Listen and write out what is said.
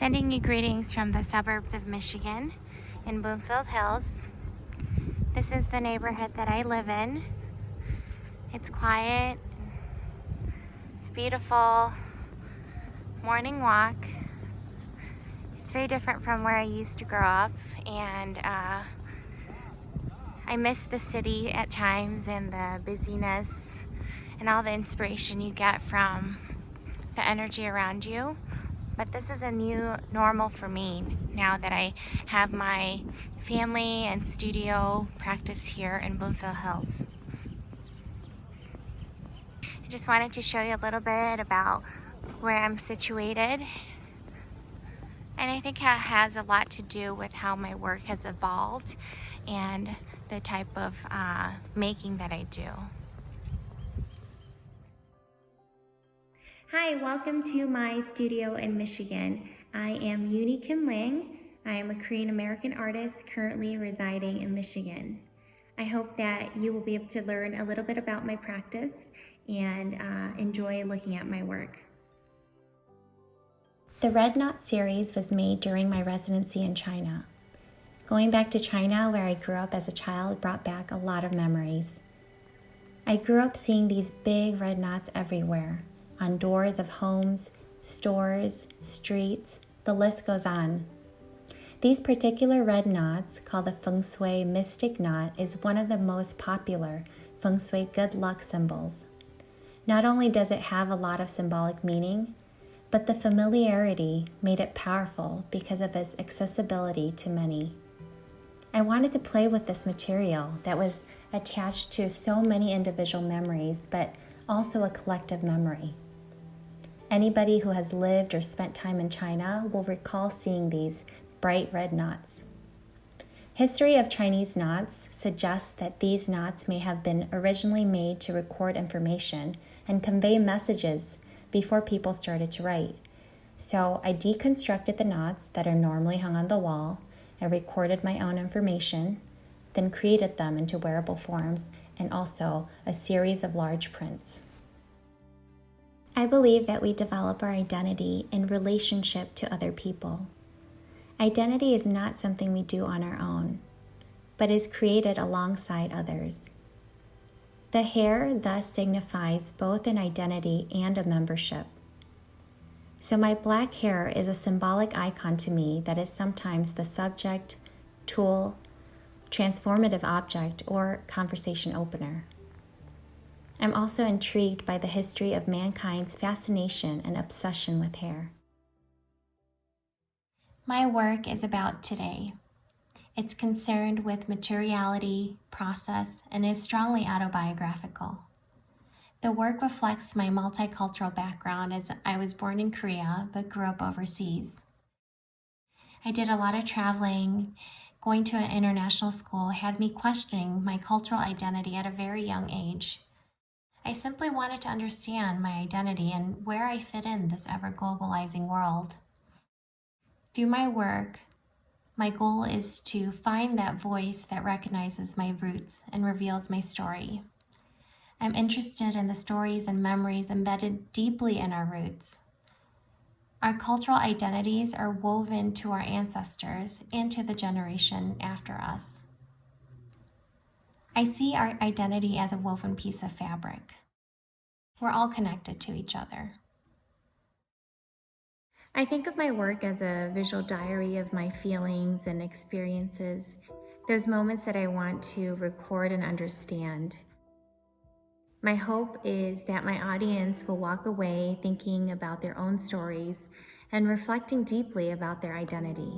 Sending you greetings from the suburbs of Michigan in Bloomfield Hills. This is the neighborhood that I live in. It's quiet, it's beautiful, morning walk. It's very different from where I used to grow up, and I miss the city at times and the busyness and all the inspiration you get from the energy around you. But this is a new normal for me now that I have my family and studio practice here in Bloomfield Hills. I just wanted to show you a little bit about where I'm situated. And I think it has a lot to do with how my work has evolved and the type of making that I do. Hi, welcome to my studio in Michigan. I am Yuni Kim. I am a Korean American artist currently residing in Michigan. I hope that you will be able to learn a little bit about my practice and enjoy looking at my work. The Red Knot series was made during my residency in China. Going back to China, where I grew up as a child, brought back a lot of memories. I grew up seeing these big red knots everywhere, on doors of homes, stores, streets, the list goes on. These particular red knots, called the Feng Shui Mystic Knot, is one of the most popular Feng Shui good luck symbols. Not only does it have a lot of symbolic meaning, but the familiarity made it powerful because of its accessibility to many. I wanted to play with this material that was attached to so many individual memories, but also a collective memory. Anybody who has lived or spent time in China will recall seeing these bright red knots. History of Chinese knots suggests that these knots may have been originally made to record information and convey messages before people started to write. So I deconstructed the knots that are normally hung on the wall. I recorded my own information, then created them into wearable forms and also a series of large prints. I believe that we develop our identity in relationship to other people. Identity is not something we do on our own, but is created alongside others. The hair thus signifies both an identity and a membership. So my black hair is a symbolic icon to me that is sometimes the subject, tool, transformative object, or conversation opener. I'm also intrigued by the history of mankind's fascination and obsession with hair. My work is about today. It's concerned with materiality, process, and is strongly autobiographical. The work reflects my multicultural background as I was born in Korea but grew up overseas. I did a lot of traveling. Going to an international school had me questioning my cultural identity at a very young age. I simply wanted to understand my identity and where I fit in this ever-globalizing world. Through my work, my goal is to find that voice that recognizes my roots and reveals my story. I'm interested in the stories and memories embedded deeply in our roots. Our cultural identities are woven to our ancestors and to the generation after us. I see our identity as a woven piece of fabric. We're all connected to each other. I think of my work as a visual diary of my feelings and experiences, those moments that I want to record and understand. My hope is that my audience will walk away thinking about their own stories and reflecting deeply about their identity.